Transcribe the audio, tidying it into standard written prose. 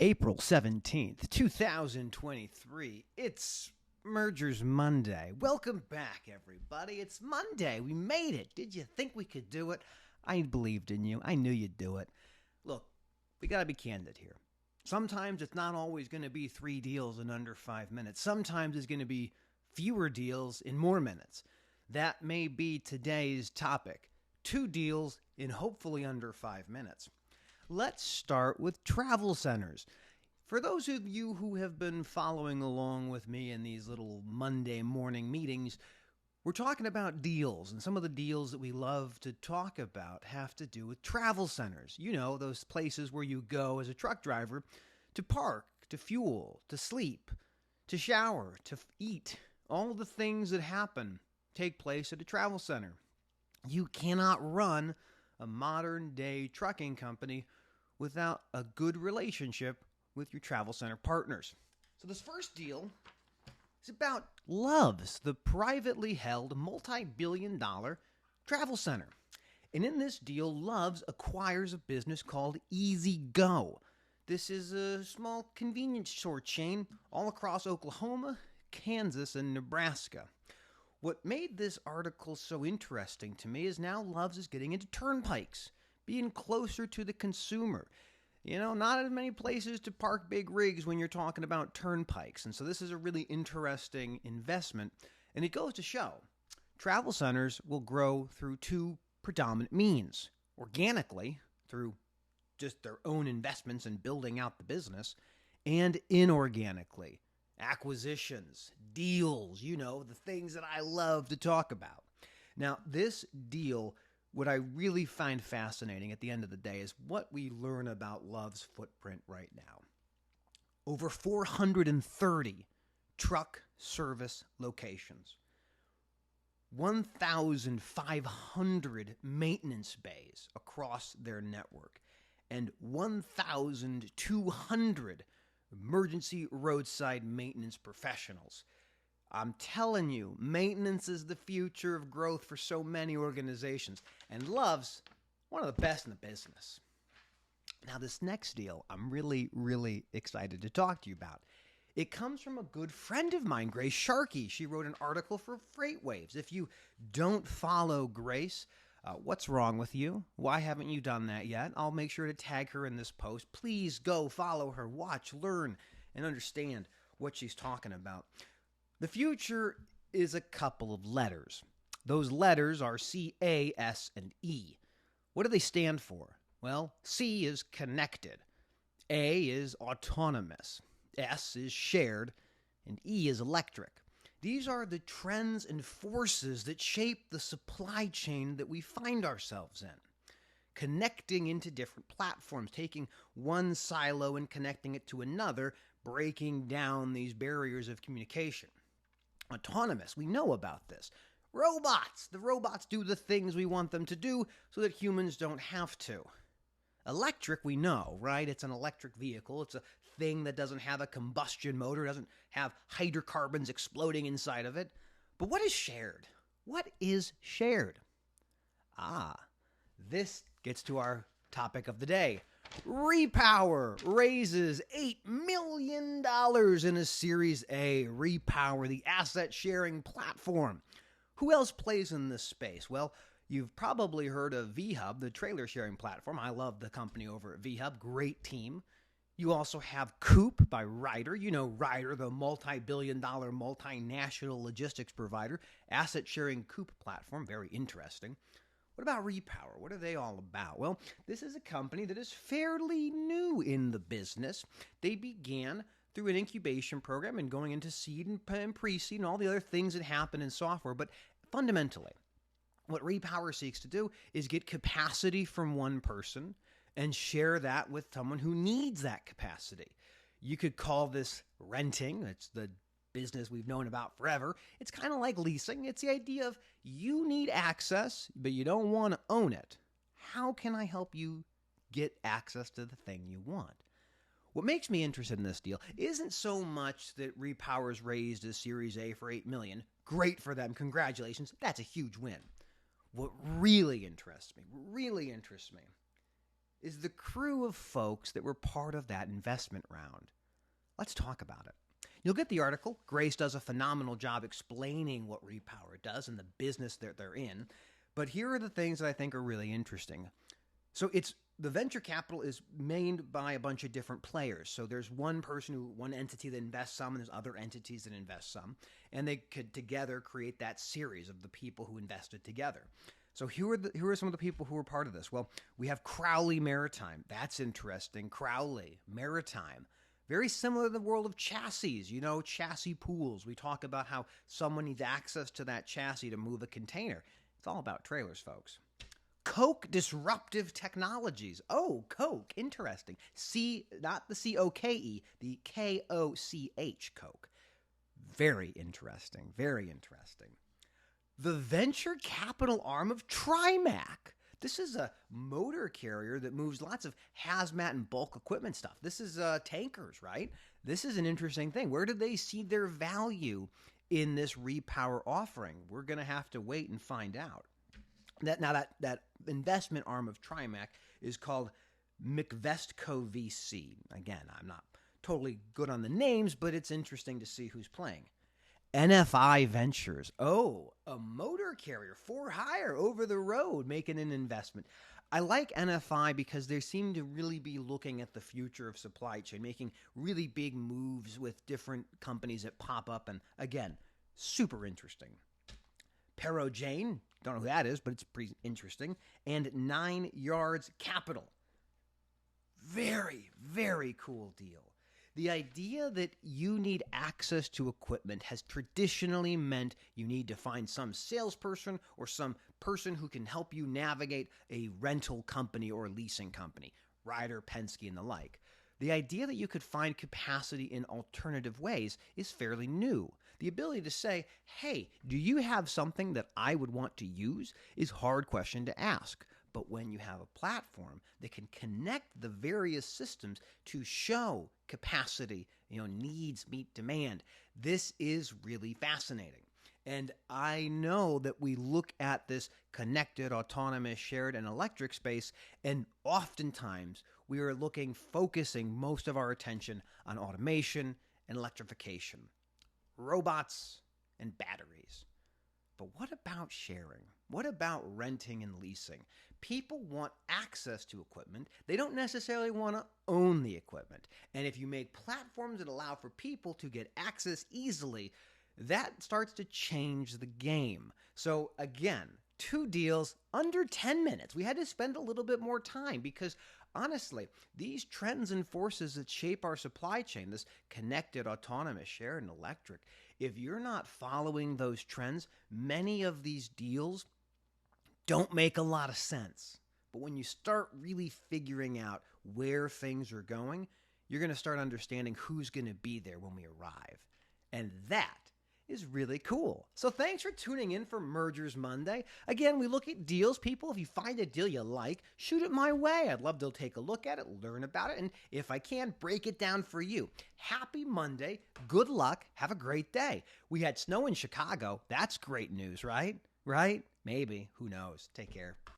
April 17th, 2023. It's Mergers Monday. Welcome back, everybody. It's Monday. We made it. Did you think we could do it? I believed in you. I knew you'd do it. Look, we got to be candid here. Sometimes it's not always going to be 3 deals in under 5 minutes. Sometimes it's going to be fewer deals in more minutes. That may be today's topic. 2 deals in hopefully under 5 minutes. Let's start with travel centers. For those of you who have been following along with me in these little Monday morning meetings, we're talking about deals, and some of the deals that we love to talk about have to do with travel centers. You know, those places where you go as a truck driver to park, to fuel, to sleep, to shower, to eat. All the things that happen take place at a travel center. You cannot run a modern-day trucking company without a good relationship with your travel center partners. So this first deal is about Love's, the privately held multi-billion-dollar travel center. And in this deal, Love's acquires a business called Easy Go. This is a small convenience store chain all across Oklahoma, Kansas, and Nebraska. What made this article so interesting to me is now Love's is getting into turnpikes, being closer to the consumer. You know, not as many places to park big rigs when you're talking about turnpikes. And so this is a really interesting investment. And it goes to show travel centers will grow through 2 predominant means. Organically, through just their own investments in building out the business, and inorganically, acquisitions, deals, you know, the things that I love to talk about. Now, this deal, what I really find fascinating at the end of the day is what we learn about Love's footprint right now. Over 430 truck service locations, 1,500 maintenance bays across their network, and 1,200 emergency roadside maintenance professionals. I'm telling you, maintenance is the future of growth for so many organizations, and Love's one of the best in the business. Now, this next deal, I'm really, really excited to talk to you about. It comes from a good friend of mine, Grace Sharkey. She wrote an article for FreightWaves. If you don't follow Grace, what's wrong with you? Why haven't you done that yet? I'll make sure to tag her in this post. Please go follow her, watch, learn, and understand what she's talking about. The future is a couple of letters. Those letters are C, A, S, and E. What do they stand for? Well, C is connected. A is autonomous. S is shared. And E is electric. These are the trends and forces that shape the supply chain that we find ourselves in. Connecting into different platforms, taking one silo and connecting it to another, breaking down these barriers of communication. Autonomous, we know about this. Robots, the robots do the things we want them to do so that humans don't have to. Electric, we know, right? It's an electric vehicle. It's a thing that doesn't have a combustion motor, doesn't have hydrocarbons exploding inside of it. But what is shared? What is shared? This gets to our topic of the day. REPOWR raises $8 million in a Series A. REPOWR, the asset sharing platform. Who else plays in this space? Well, you've probably heard of VHub, the trailer sharing platform. I love the company over at VHub. Great team. You also have Coop by Ryder. You know Ryder, the multi-billion-dollar multinational logistics provider. Asset sharing Coop platform. Very interesting. What about REPOWR? What are they all about? Well, this is a company that is fairly new in the business. They began through an incubation program and going into seed and pre-seed and all the other things that happen in software. But fundamentally, what REPOWR seeks to do is get capacity from one person and share that with someone who needs that capacity. You could call this renting. It's the business we've known about forever. It's kind of like leasing. It's the idea of you need access, but you don't want to own it. How can I help you get access to the thing you want? What makes me interested in this deal isn't so much that REPOWR's raised a Series A for $8 million. Great for them. Congratulations. That's a huge win. What really interests me is the crew of folks that were part of that investment round. Let's talk about it. You'll get the article. Grace does a phenomenal job explaining what REPOWR does and the business that they're in. But here are the things that I think are really interesting. So the venture capital is made by a bunch of different players. So there's one entity that invests some, and there's other entities that invest some. And they could together create that series of the people who invested together. So who are some of the people who were part of this? Well, we have Crowley Maritime. That's interesting. Crowley Maritime. Very similar to the world of chassis, chassis pools. We talk about how someone needs access to that chassis to move a container. It's all about trailers, folks. Koch Disruptive Technologies. Oh, Koch, interesting. Not the C-O-K-E, the K-O-C-H, Koch. Very interesting, very interesting. The venture capital arm of Trimac. This is a motor carrier that moves lots of hazmat and bulk equipment stuff. This is tankers, right? This is an interesting thing. Where do they see their value in this REPOWR offering? We're going to have to wait and find out. That investment arm of Trimac is called McVestco VC. Again, I'm not totally good on the names, but it's interesting to see who's playing. NFI Ventures. Oh, a motor carrier for hire over the road making an investment. I like NFI because they seem to really be looking at the future of supply chain, making really big moves with different companies that pop up. And again, super interesting. Perot Jane, don't know who that is, but it's pretty interesting. And 9 Yards Capital. Very, very cool deal. The idea that you need access to equipment has traditionally meant you need to find some salesperson or some person who can help you navigate a rental company or leasing company, Ryder, Penske, and the like. The idea that you could find capacity in alternative ways is fairly new. The ability to say, hey, do you have something that I would want to use is a hard question to ask. But when you have a platform that can connect the various systems to show capacity, needs meet demand, this is really fascinating. And I know that we look at this connected, autonomous, shared, and electric space, and oftentimes we are focusing most of our attention on automation and electrification, robots and batteries. But what about sharing? What about renting and leasing? People want access to equipment. They don't necessarily want to own the equipment. And if you make platforms that allow for people to get access easily, that starts to change the game. So again, 2 deals under 10 minutes. We had to spend a little bit more time because honestly, these trends and forces that shape our supply chain, this connected, autonomous, shared, and electric, if you're not following those trends, many of these deals don't make a lot of sense. But when you start really figuring out where things are going, you're going to start understanding who's going to be there when we arrive. And that is really cool. So thanks for tuning in for Mergers Monday. Again, we look at deals. People, if you find a deal you like, shoot it my way. I'd love to take a look at it, learn about it, and if I can, break it down for you. Happy Monday. Good luck. Have a great day. We had snow in Chicago. That's great news, right? Right? Maybe. Who knows? Take care.